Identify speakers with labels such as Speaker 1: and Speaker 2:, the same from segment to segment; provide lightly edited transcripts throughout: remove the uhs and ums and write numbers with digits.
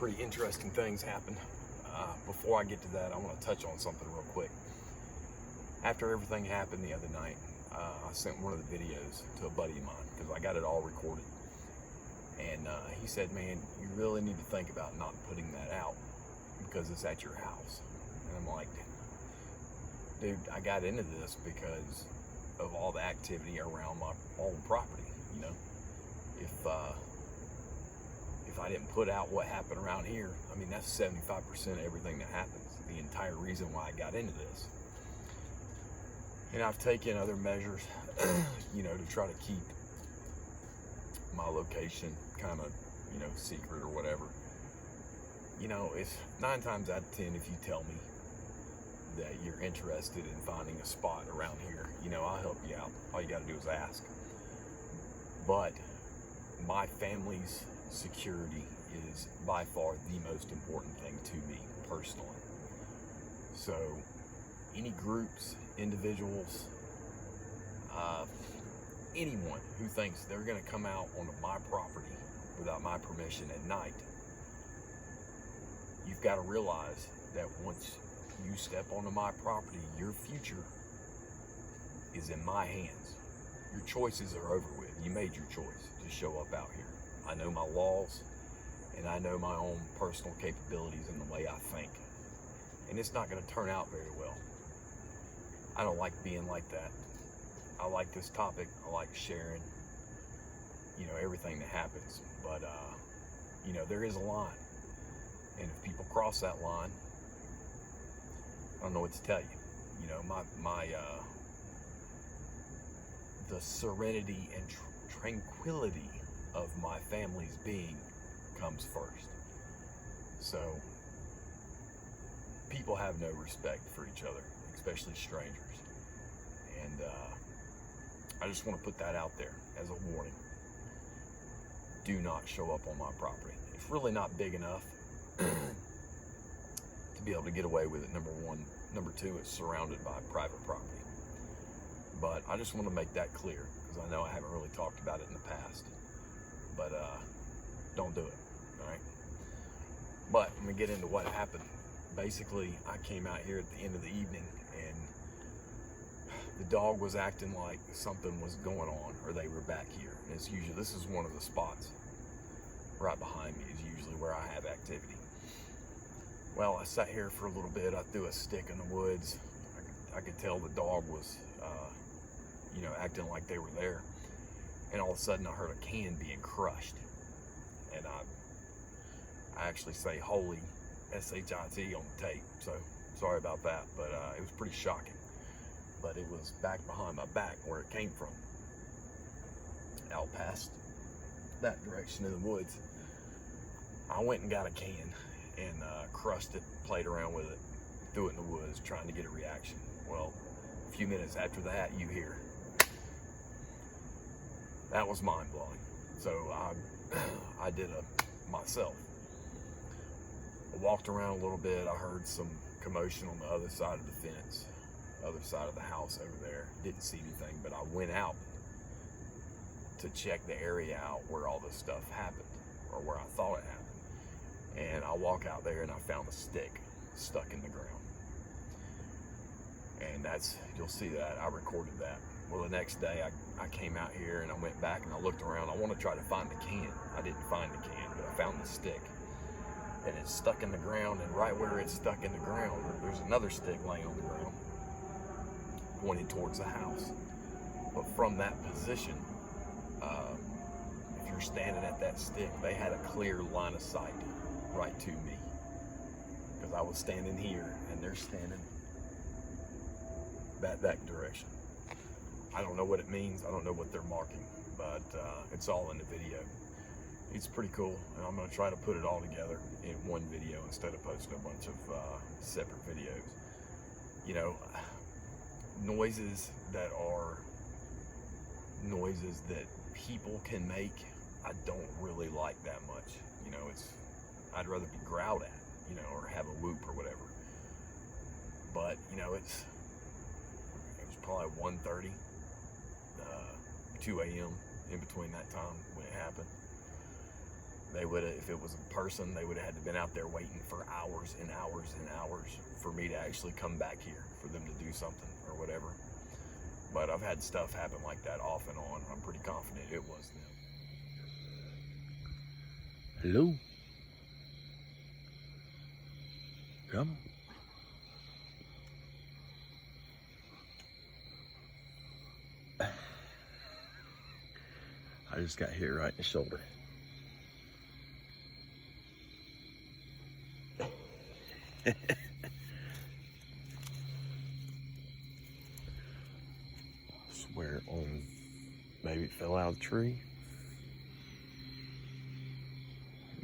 Speaker 1: pretty interesting things happened. Before I get to that, I want to touch on something real quick. After everything happened the other night, I sent one of the videos to a buddy of mine because I got it all recorded. And he said, man, you really need to think about not putting that out because it's at your house. And I'm like, dude, I got into this because of all the activity around my own property. You know, if I didn't put out what happened around here, I mean, that's 75% of everything that happens. The entire reason why I got into this. And I've taken other measures, you know, to try to keep my location kind of, you know, secret or whatever. You know, it's 9 times out of 10 if you tell me that you're interested in finding a spot around here, you know, I'll help you out. All you got to do is ask. But my family's security is by far the most important thing to me personally. So any groups, individuals, anyone who thinks they're going to come out onto my property without my permission at night, you've got to realize that once you step onto my property, your future is in my hands. Your choices are over with. You made your choice to show up out here. I know my laws, and I know my own personal capabilities and the way I think. And it's not going to turn out very well. I don't like being like that. I like this topic. I like sharing, you know, everything that happens. But, you know, there is a line. And if people cross that line, I don't know what to tell you. You know, the serenity and tranquility of my family's being comes first. So, people have no respect for each other, especially strangers. And I just want to put that out there as a warning. Do not show up on my property. It's really not big enough to be able to get away with it, number one. Number two, it's surrounded by private property. But I just want to make that clear because I know I haven't really talked about it in the past. But don't do it, all right? But let me get into what happened. Basically, I came out here at the end of the evening and the dog was acting like something was going on, or they were back here. And it's usually, this is one of the spots right behind me is usually where I have activity. Well, I sat here for a little bit. I threw a stick in the woods. I could tell the dog was, you know, acting like they were there. And all of a sudden I heard a can being crushed. And I actually say holy, S-H-I-T on the tape. So sorry about that, but it was pretty shocking. But it was back behind my back where it came from. Out past that direction in the woods. I went and got a can and crushed it, played around with it, threw it in the woods, trying to get a reaction. Well, a few minutes after that, you hear. That was mind-blowing. So I did it myself. I walked around a little bit. I heard some commotion on the other side of the fence, other side of the house over there. Didn't see anything, but I went out to check the area out where all this stuff happened, or where I thought it happened. And I walk out there and I found a stick stuck in the ground. And that's, you'll see that, I recorded that. Well, the next day I came out here and I went back and I looked around. I want to try to find the can. I didn't find the can, but I found the stick. And it's stuck in the ground, and right where it's stuck in the ground, there's another stick laying on the ground, pointed towards the house. But from that position, if you're standing at that stick, they had a clear line of sight right to me. Because I was standing here, and they're standing that direction. I don't know what it means. I don't know what they're marking, but it's all in the video. It's pretty cool, and I'm going to try to put it all together in one video instead of posting a bunch of separate videos. You know, noises that are noises that people can make, I don't really like that much. You know, I'd rather be growled at, you know, or have a whoop or whatever. But, you know, it was probably 1:30, 2 a.m. in between that time when it happened. They would have, if it was a person, they would have had to been out there waiting for hours and hours and hours for me to actually come back here for them to do something or whatever. But I've had stuff happen like that off and on. I'm pretty confident it was them.
Speaker 2: Hello? Come on. I just got hit right in the shoulder. I swear on, maybe it fell out of the tree.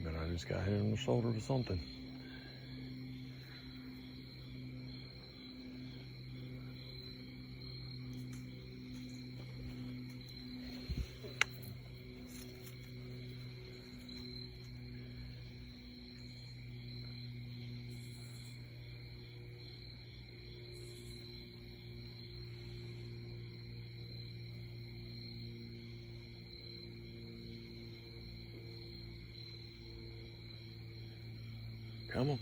Speaker 2: But I just got hit on the shoulder with something. Come on.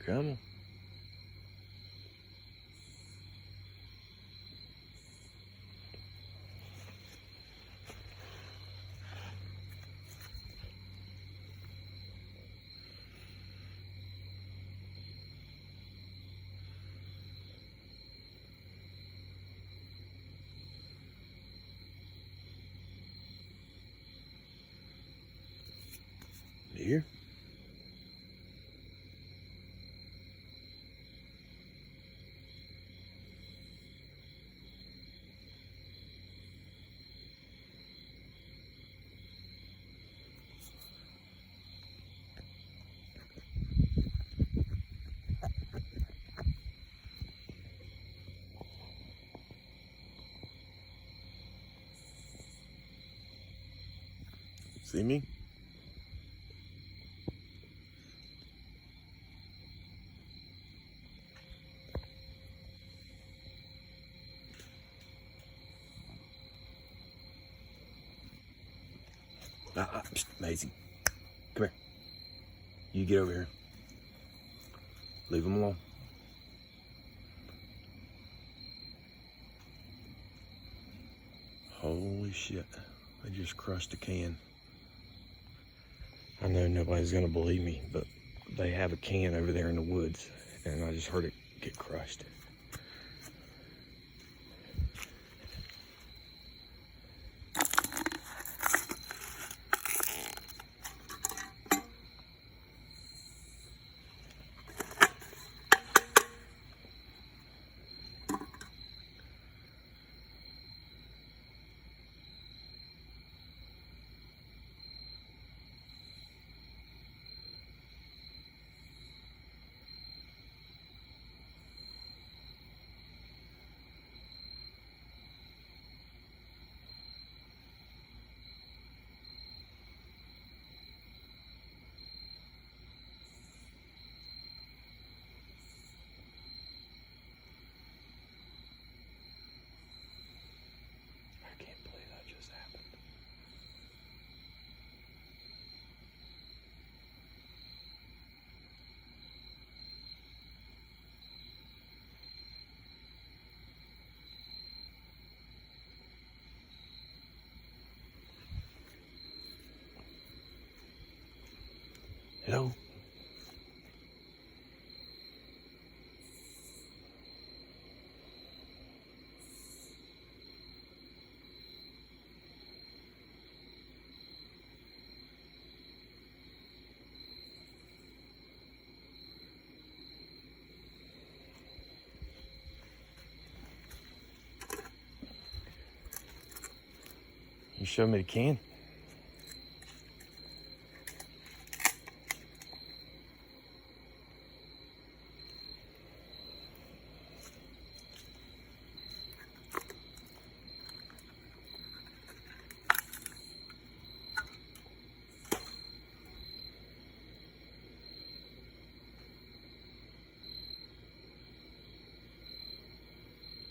Speaker 2: Come on. Here. See me? Maisie, come here. You get over here. Leave him alone. Holy shit, I just crushed a can. I know nobody's gonna believe me, but they have a can over there in the woods, and I just heard it get crushed. Hello? show me the can.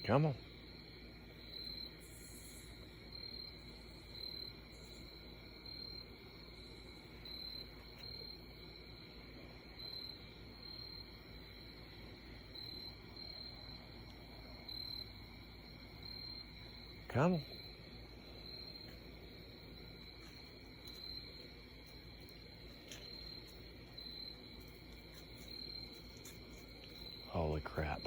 Speaker 2: Come on. Come on. Holy crap.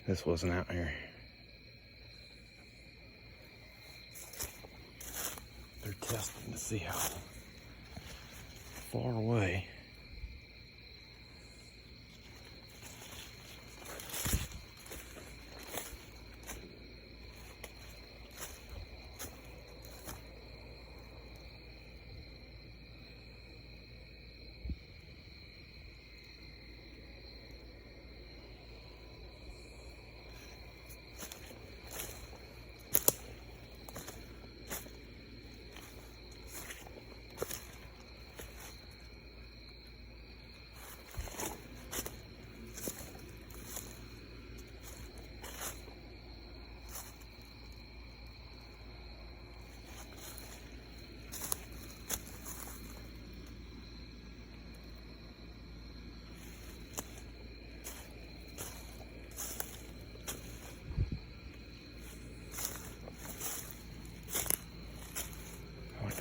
Speaker 2: This wasn't out here. They're testing to see how far away.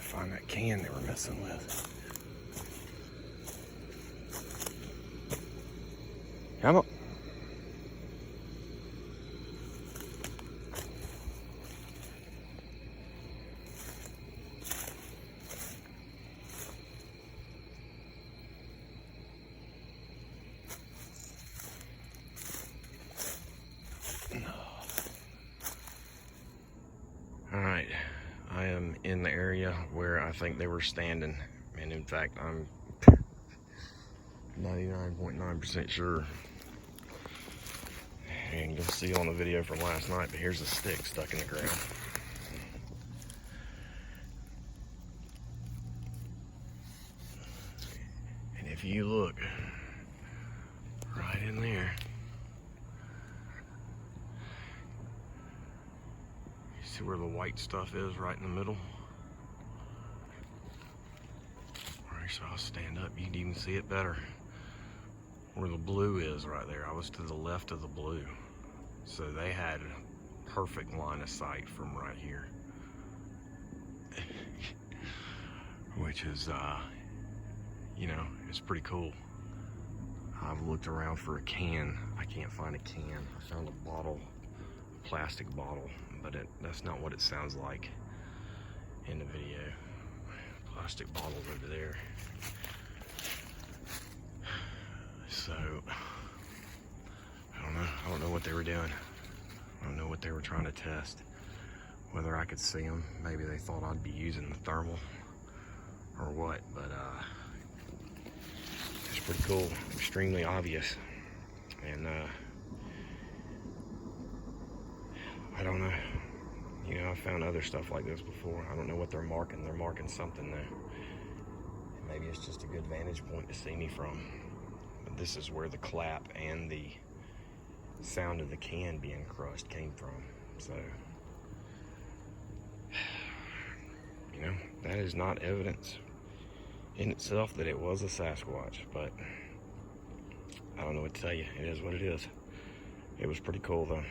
Speaker 2: Find that can they were messing with. Come on. All right. I am in the area where I think they were standing, and in fact I'm 99.9% sure. And you'll see on the video from last night, but here's a stick stuck in the ground. And if you look right in there, you see where the white stuff is right in the middle? Alright, so I'll stand up, you can even see it better.
Speaker 3: where the blue is right there. I was to the left of the blue. So they had perfect line of sight from right here. Which is, you know, it's pretty cool. I've looked around for a can. I can't find a can. I found a bottle, a plastic bottle, but that's not what it sounds like in the video. Plastic bottles over there. So, I don't know. I don't know what they were doing. I don't know what they were trying to test. Whether I could see them. Maybe they thought I'd be using the thermal or what, but it's pretty cool. Extremely obvious. And I don't know. You know, I've found other stuff like this before. I don't know what they're marking. They're marking something though. Maybe it's just a good vantage point to see me from. But this is where the clap and the sound of the can being crushed came from. So, you know, that is not evidence in itself that it was a Sasquatch, but I don't know what to tell you. It is what it is. It was pretty cool though.